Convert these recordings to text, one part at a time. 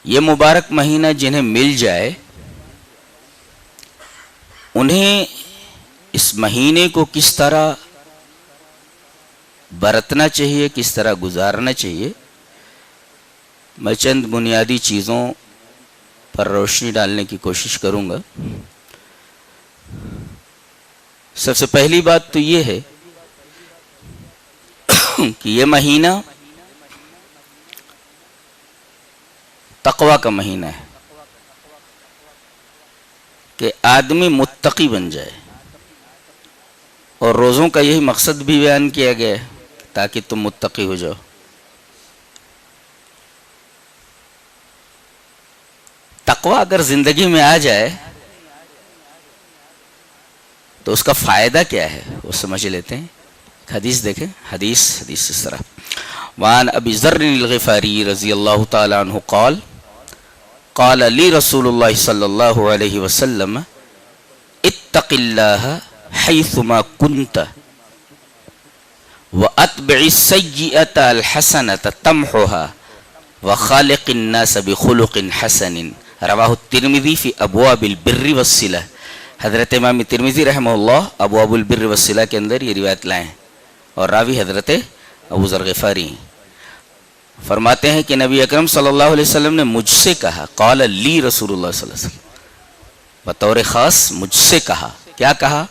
یہ مبارک مہینہ جنہیں مل جائے انہیں اس مہینے کو کس طرح برتنا چاہیے، کس طرح گزارنا چاہیے، میں چند بنیادی چیزوں پر روشنی ڈالنے کی کوشش کروں گا۔ سب سے پہلی بات تو یہ ہے کہ یہ مہینہ تقوی کا مہینہ ہے، کہ آدمی متقی بن جائے، اور روزوں کا یہی مقصد بھی بیان کیا گیا ہے تاکہ تم متقی ہو جاؤ۔ تقوی اگر زندگی میں آ جائے تو اس کا فائدہ کیا ہے وہ سمجھ لیتے ہیں۔ حدیث دیکھیں، حدیث اس طرح، وعن ابی ذر الغفاری رضی اللہ تعالی عنہ قال قال لی رسول اللہ صلی اللہ علیہ وسلم اتق اللہ حیثما کنت واتبع السیئة الحسنة تمحها وخالق الناس بخلق حسن، رواہ الترمذی فی ابواب البر والصلہ۔ حضرت امام ترمذی رحمہ اللہ ابواب البر والصلہ کے اندر یہ روایت لائے ہیں، اور راوی حضرت ابو ذر غفاری ہیں۔ فرماتے ہیں کہ نبی اکرم صلی اللہ علیہ وسلم نے مجھ سے کہا، قال لی رسول اللہ صلی اللہ علیہ وسلم، بطور خاص مجھ سے کہا، کیا کہا؟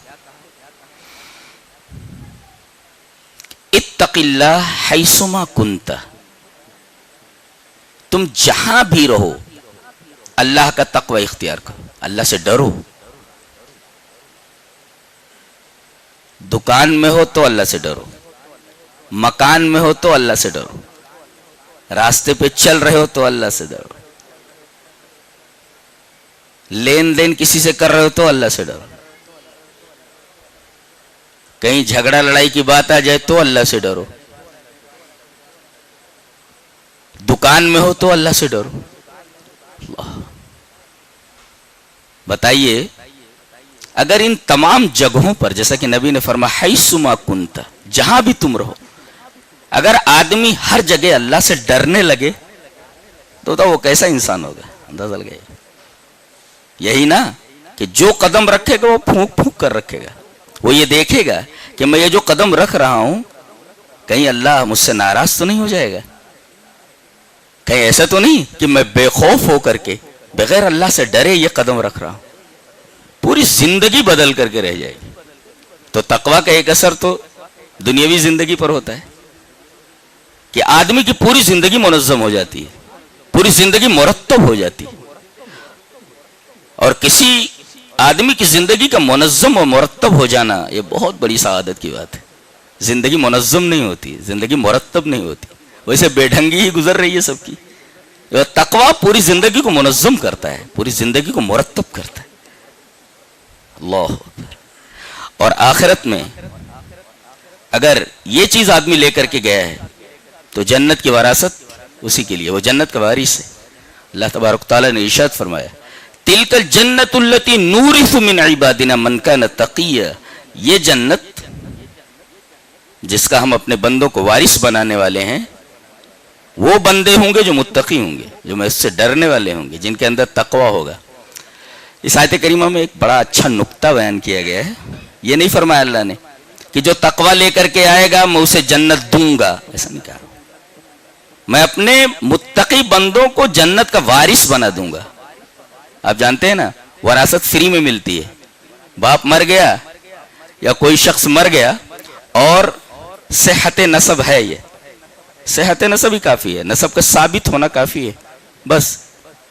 اتق اللہ حیثما کنت، تم جہاں بھی رہو اللہ کا تقوی اختیار کرو، اللہ سے ڈرو۔ دکان میں ہو تو اللہ سے ڈرو، مکان میں ہو تو اللہ سے ڈرو، راستے پہ چل رہے ہو تو اللہ سے ڈرو، لین دین کسی سے کر رہے ہو تو اللہ سے ڈرو، کہیں جھگڑا لڑائی کی بات آ جائے تو اللہ سے ڈرو، دکان میں ہو تو اللہ سے ڈرو۔ اللہ بتائیے، اگر ان تمام جگہوں پر، جیسا کہ نبی نے فرمایا حیثما کنت، جہاں بھی تم رہو، اگر آدمی ہر جگہ اللہ سے ڈرنے لگے تو وہ کیسا انسان ہوگا، اندازہ لگائیے۔ یہی نا کہ جو قدم رکھے گا وہ پھونک پھونک کر رکھے گا، وہ یہ دیکھے گا کہ میں یہ جو قدم رکھ رہا ہوں کہیں اللہ مجھ سے ناراض تو نہیں ہو جائے گا، کہیں ایسا تو نہیں کہ میں بے خوف ہو کر کے بغیر اللہ سے ڈرے یہ قدم رکھ رہا ہوں، پوری زندگی بدل کر کے رہ جائے گی۔ تو تقوی کا ایک اثر تو دنیاوی زندگی پر ہوتا ہے کہ آدمی کی پوری زندگی منظم ہو جاتی ہے، پوری زندگی مرتب ہو جاتی ہے، اور کسی آدمی کی زندگی کا منظم و مرتب ہو جانا یہ بہت بڑی سعادت کی بات ہے۔ زندگی منظم نہیں ہوتی، زندگی مرتب نہیں ہوتی، ویسے بے ڈھنگی ہی گزر رہی ہے سب کی۔ تقوی پوری زندگی کو منظم کرتا ہے، پوری زندگی کو مرتب کرتا ہے۔ اللہ اکبر۔ اور آخرت میں اگر یہ چیز آدمی لے کر کے گیا ہے تو جنت کی وراثت اسی کے لیے، وہ جنت کا وارث ہے۔ اللہ تبارک تعالیٰ نے ارشاد فرمایا تلک الجنت التی نورث من عبادنا من کان تقیا، یہ جنت جس کا ہم اپنے بندوں کو وارث بنانے والے ہیں، وہ بندے ہوں گے جو متقی ہوں گے، جو میں اس سے ڈرنے والے ہوں گے، جن کے اندر تقوی ہوگا۔ اس آیت کریمہ میں ایک بڑا اچھا نقطہ بیان کیا گیا ہے، یہ نہیں فرمایا اللہ نے کہ جو تقوی لے کر کے آئے گا میں اسے جنت دوں گا، ایسا نہیں کہا، میں اپنے متقی بندوں کو جنت کا وارث بنا دوں گا۔ آپ جانتے ہیں نا وراثت فری میں ملتی ہے، باپ مر گیا یا کوئی شخص مر گیا اور صحت نسب ہے، یہ صحت نسب ہی کافی ہے، نسب کا ثابت ہونا کافی ہے، بس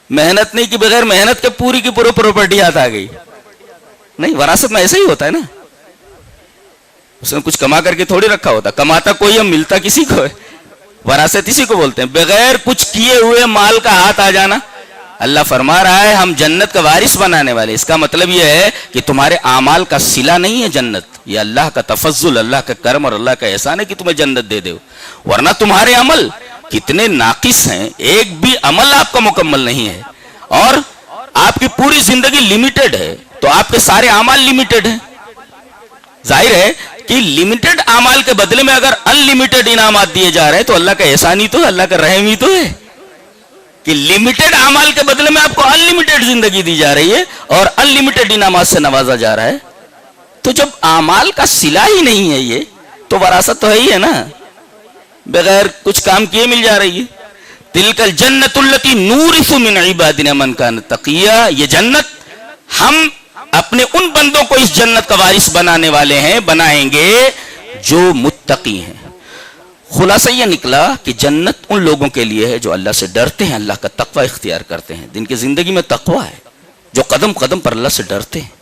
محنت نہیں کہ بغیر محنت کے پوری کی پوری پراپرٹی ہاتھ آ گئی، نہیں، وراثت میں ایسا ہی ہوتا ہے نا، اس نے کچھ کما کر کے تھوڑی رکھا ہوتا، کماتا کوئی ہم ملتا کسی کو ہے، وراثت اسی کو بولتے ہیں، بغیر کچھ کیے ہوئے مال کا ہاتھ آ جانا۔ اللہ فرما رہا ہے ہم جنت کا وارث بنانے والے، اس کا مطلب یہ ہے کہ تمہارے اعمال کا صلہ نہیں ہے جنت، یہ اللہ کا تفضل، اللہ کا کرم اور اللہ کا احسان ہے کہ تمہیں جنت دے دے، ورنہ تمہارے عمل کتنے ناقص ہیں، ایک بھی عمل آپ کا مکمل نہیں ہے، اور آپ کی پوری زندگی لمیٹڈ ہے، تو آپ کے سارے اعمال لمیٹڈ ہیں۔ ظاہر ہے کہ لمیٹڈ اعمال کے بدلے میں اگر ان لمیٹڈ انعامات دیے جا رہے ہیں تو اللہ کا احسان ہی تو ہے، اللہ کا رحم ہی تو ہے کہ لمیٹڈ اعمال کے بدلے میں آپ کو انلمیٹڈ زندگی دی جا رہی ہے اور انلمیٹڈ انعامات سے نوازا جا رہا ہے. تو جب اعمال کا صلہ ہی نہیں ہے یہ تو وراثت تو ہے ہی ہے نا, بغیر کچھ کام کیے مل جا رہی ہے. تلک الجنت التی نورث من عبادنا من کان تقیا, یہ جنت ہم اپنے ان بندوں کو اس جنت کا وارث بنانے والے ہیں, بنائیں گے جو متقی ہیں. خلاصہ یہ نکلا کہ جنت ان لوگوں کے لیے ہے جو اللہ سے ڈرتے ہیں, اللہ کا تقوی اختیار کرتے ہیں, جن کی زندگی میں تقوی ہے, جو قدم قدم پر اللہ سے ڈرتے ہیں.